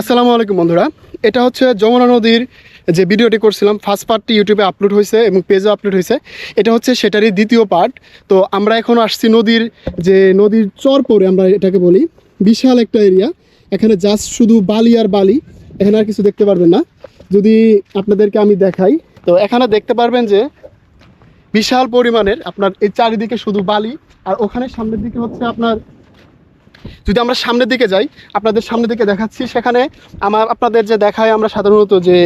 আসসালামু আলাইকুম বন্ধুরা, এটা হচ্ছে যমুনা নদীর যে ভিডিওটি করছিলাম। ফার্স্ট পার্টটি ইউটিউবে আপলোড হয়েছে এবং পেজে আপলোড হয়েছে। এটা হচ্ছে সেটারই দ্বিতীয় পার্ট। তো আমরা এখন আসছি নদীর চর পরে আমরা এটাকে বলি। বিশাল একটা এরিয়া, এখানে জাস্ট শুধু বালি আর বালি, এখানে আর কিছু দেখতে পারবেন না। যদি আপনাদেরকে আমি দেখাই, তো এখানে দেখতে পারবেন যে বিশাল পরিমাণের আপনার এই চারিদিকে শুধু বালি, আর ওখানে সামনের দিকে হচ্ছে আপনার, যদি আমরা সামনের দিকে যাই, আপনাদের সামনের দিকে দেখাচ্ছি, সেখানে আপনাদের যে দেখায় আমরা সাধারণত যে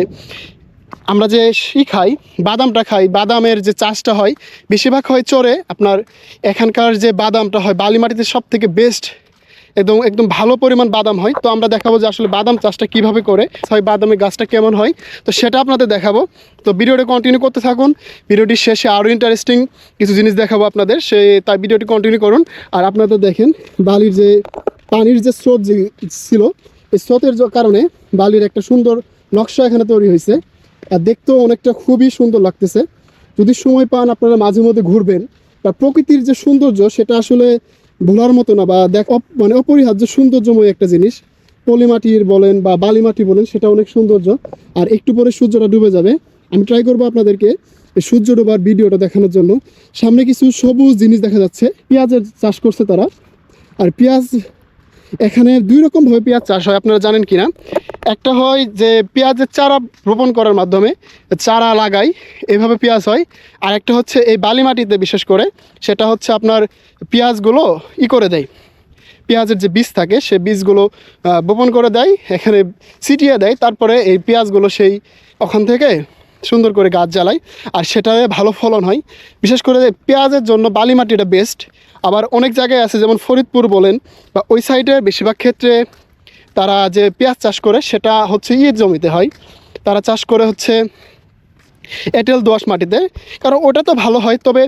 আমরা যে খাই, বাদামটা খাই, বাদামের যে চাষটা হয় বেশিরভাগ হয় চরে। আপনার এখানকার যে বাদামটা হয় বালি মাটিতে সব থেকে বেস্ট, একদম ভালো পরিমাণ বাদাম হয়। তো আমরা দেখাবো যে আসলে বাদাম চাষটা কিভাবে করে হয়, বাদামের গাছটা কেমন হয়, তো সেটা আপনাদের দেখাবো। তো ভিডিওটি কন্টিনিউ করতে থাকুন। ভিডিওটির শেষে আরও ইন্টারেস্টিং কিছু জিনিস দেখাবো আপনাদের, তাই ভিডিওটি কন্টিনিউ করুন। আর আপনাদের দেখেন বালির যে পানির যে স্রোত যে ছিল, এই স্রোতের কারণে বালির একটা সুন্দর নকশা এখানে তৈরি হয়েছে, আর দেখতেও অনেকটা খুবই সুন্দর লাগতেছে। যদি সময় পান আপনারা মাঝে মধ্যে ঘুরবেন, বা প্রকৃতির যে সৌন্দর্য সেটা আসলে ভোলার মতো না, বা মানে অপরিহার্য সৌন্দর্যময় একটা জিনিস। পলিমাটির বলেন বা বালিমাটি বলেন, সেটা অনেক সৌন্দর্য। আর একটু পরে সূর্যটা ডুবে যাবে। আমি ট্রাই করবো আপনাদেরকে এই সূর্য ডোবার ভিডিওটা দেখানোর জন্য। সামনে কিছু সবুজ জিনিস দেখা যাচ্ছে, পেঁয়াজের চাষ করছে তারা। আর পেঁয়াজ, এখানে দুই রকমভাবে পেঁয়াজ চাষ হয়, আপনারা জানেন কিনা। একটা হয় যে পেঁয়াজের চারা রোপণ করার মাধ্যমে চারা লাগাই, এভাবে পেঁয়াজ হয়। আর একটা হচ্ছে এই বালি মাটিতে, বিশেষ করে সেটা হচ্ছে আপনার পেঁয়াজগুলো করে দেয়, পেঁয়াজের যে বীজ থাকে সে বীজগুলো বপন করে দেয়, এখানে ছিটিয়ে দেয়। তারপরে এই পেঁয়াজগুলো সেই ওখান থেকে সুন্দর করে গাছ জ্বালায়, আর সেটাতে ভালো ফলন হয়। বিশেষ করে পেঁয়াজের জন্য বালি মাটিটা বেস্ট। আবার অনেক জায়গায় আছে, যেমন ফরিদপুর বলেন বা ওই সাইডে, বেশিরভাগ ক্ষেত্রে তারা যে পেঁয়াজ চাষ করে সেটা হচ্ছে জমিতে হয়। তারা চাষ করে হচ্ছে এঁটেল দোআঁশ মাটিতে, কারণ ওটা তো ভালো হয়। তবে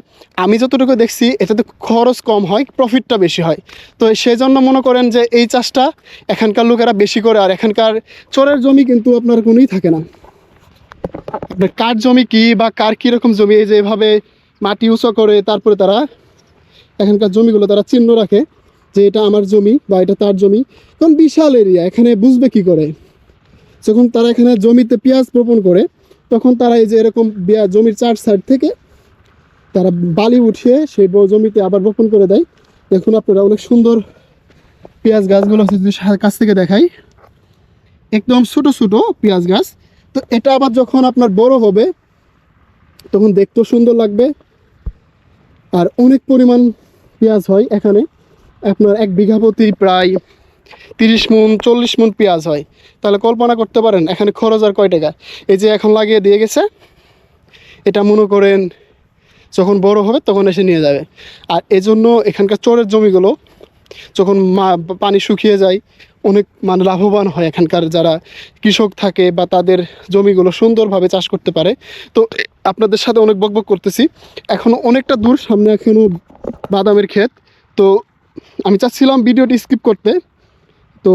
আমি যতটুকু দেখছি এটাতে খরচ কম হয়, প্রফিটটা বেশি হয়। তো সেই জন্য মনে করেন যে এই চাষটা এখানকার লোকেরা বেশি করে। আর এখানকার চরের জমি কিন্তু আপনার কোনোই থাকে না, আপনার কার জমি কি বা কার কীরকম জমি, এই যে এভাবে মাটি উঁচু করে তারপরে তারা এখানকার জমিগুলো তারা চিহ্ন রাখে যে এটা আমার জমি বা এটা তার জমি। কারণ বিশাল এরিয়া, এখানে বুঝবে কি করে? যখন তারা এখানে জমিতে পেঁয়াজ রোপণ করে, তখন তারা এই যে এরকম জমির চার সাইড থেকে তারা বালি উঠিয়ে সেই জমিতে আবার রোপণ করে দেয়। দেখুন আপনারা, অনেক সুন্দর পেঁয়াজ গাছগুলো যদি কাছ থেকে দেখাই, একদম ছোটো ছোটো পেঁয়াজ গাছ। তো এটা আবার যখন আপনার বড় হবে তখন দেখতেও সুন্দর লাগবে, আর অনেক পরিমাণ পেঁয়াজ হয় এখানে। আপনার 1 বিঘা প্রতি প্রায় 30 মণ 40 মণ পেঁয়াজ হয়। তাহলে কল্পনা করতে পারেন এখানে খরচ আর কয় টাকা। এই যে এখন লাগিয়ে দিয়ে গেছে, এটা মনে করেন যখন বড় হবে তখন এসে নিয়ে যাবে। আর এজন্য এখানকার চরের জমিগুলো যখন পানি শুকিয়ে যায়, অনেক মানে লাভবান হয় এখানকার যারা কৃষক থাকে, বা তাদের জমিগুলো সুন্দরভাবে চাষ করতে পারে। তো আপনাদের সাথে অনেক বকবক করতেছি, এখনও অনেকটা দূর সামনে, এখনও বাদামের ক্ষেত। তো আমি চাচ্ছিলাম ভিডিওটি স্কিপ করতে, তো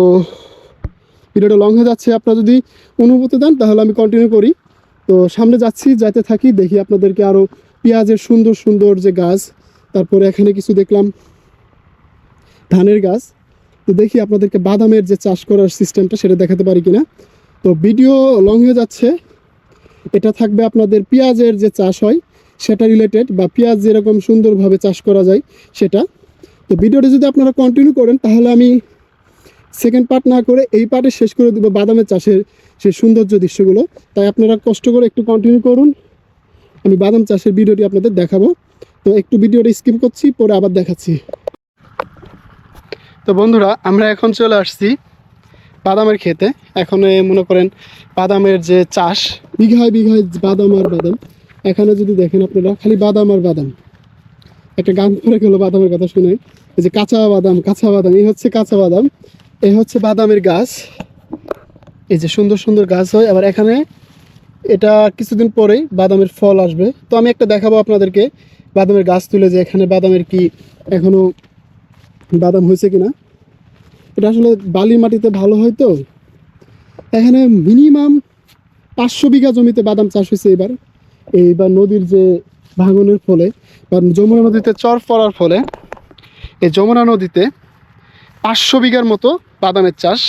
ভিডিওটা লং হয়ে যাচ্ছে। আপনারা যদি অনুমতি দেন তাহলে আমি কন্টিনিউ করি। তো সামনে যাইতে থাকি, দেখি আপনাদেরকে আরও পেঁয়াজের সুন্দর সুন্দর যে গাছ, তারপরে এখানে কিছু দেখলাম ধানের গাছ। তো দেখি আপনাদেরকে বাদামের যে চাষ করার সিস্টেমটা সেটা দেখাতে পারি কিনা। তো ভিডিও লং হয়ে যাচ্ছে, এটা থাকবে আপনাদের পেঁয়াজের যে চাষ হয় সেটা রিলেটেড, বা পেঁয়াজ যেরকম সুন্দরভাবে চাষ করা যায় সেটা। তো ভিডিওটা যদি আপনারা কন্টিনিউ করেন তাহলে আমি সেকেন্ড পার্ট না করে এই পার্টে শেষ করে দেবো বাদামের চাষের সেই সৌন্দর্য দৃশ্যগুলো। তাই আপনারা কষ্ট করে একটু কন্টিনিউ করুন, আমি বাদাম চাষের ভিডিওটি আপনাদের দেখাবো। তো একটু ভিডিওটা স্কিপ করছি, পরে আবার দেখাচ্ছি। তো বন্ধুরা, আমরা এখন চলে আসছি বাদামের ক্ষেতে। এখন মনে করেন বাদামের যে চাষ, বিঘায় বিঘায় বাদাম আর বাদাম। এখানে যদি দেখেন আপনারা, খালি বাদাম আর বাদাম। একটা গান করে গেলো বাদামের কথা শুনে, এই যে কাঁচা বাদাম কাঁচা বাদাম, এই হচ্ছে কাঁচা বাদাম, এই হচ্ছে বাদামের গাছ। এই যে সুন্দর সুন্দর গাছ হয়। আবার এখানে এটা কিছুদিন পরেই বাদামের ফল আসবে। তো আমি একটা দেখাবো আপনাদেরকে বাদামের গাছ তুলে, যে এখানে বাদামের কি এখনো বাদাম হয়েছে কিনা। এটা আসলে বালি মাটিতে ভালো হয়। তো এখানে মিনিমাম 500 বিঘা জমিতে বাদাম চাষ হয়েছে এইবার নদীর যে ভাঙনের ফলে, বা যমুনা নদীতে চর পড়ার ফলে, এই যমুনা নদীতে 500 বিঘার মতো বাদামের চাষ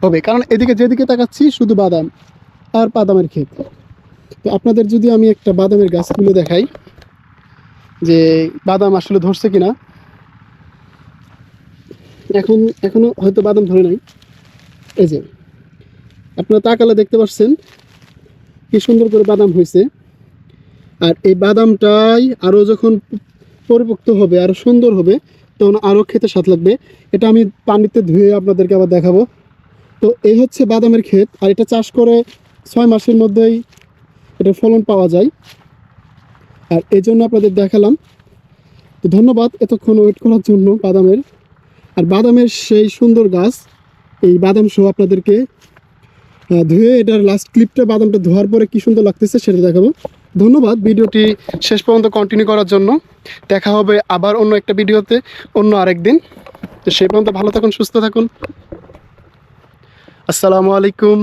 হবে, কারণ এদিকে যেদিকে তাকাচ্ছি শুধু বাদাম আর বাদামের ক্ষেত। তো আপনাদের যদি আমি একটা বাদামের গাছ তুলে দেখাই যে বাদাম আসলে ধরছে কিনা, এখনো হয়তো বাদাম ধরে নাই। এই যে আপনারা তাকালে দেখতে পাচ্ছেন কি সুন্দর করে বাদাম হয়েছে। আর এই বাদামটাই আরও যখন পরিপক্ত হবে, আরও সুন্দর হবে, তখন আরও খেতে স্বাদ লাগবে। এটা আমি পানিতে ধুয়ে আপনাদেরকে আবার দেখাবো। তো এই হচ্ছে বাদামের ক্ষেত, আর এটা চাষ করে 6 মাসের মধ্যেই এটা ফলন পাওয়া যায়। আর এই জন্য আপনাদের দেখালাম। তো ধন্যবাদ এতক্ষণ ওয়েট করার জন্য বাদামের। আর বাদামের সেই সুন্দর গাছ, এই বাদাম সহ আপনাদেরকে ধুয়ে এটার লাস্ট ক্লিপটা বাদামটা ধোয়ার পরে কি সুন্দর লাগতেছে সেটা দেখাবো। ধন্যবাদ ভিডিওটি শেষ পর্যন্ত কন্টিনিউ করার জন্য। দেখা হবে আবার অন্য একটা ভিডিওতে অন্য আরেক দিন। তো সেই পর্যন্ত ভালো থাকুন, সুস্থ থাকুন। আসসালামু আলাইকুম।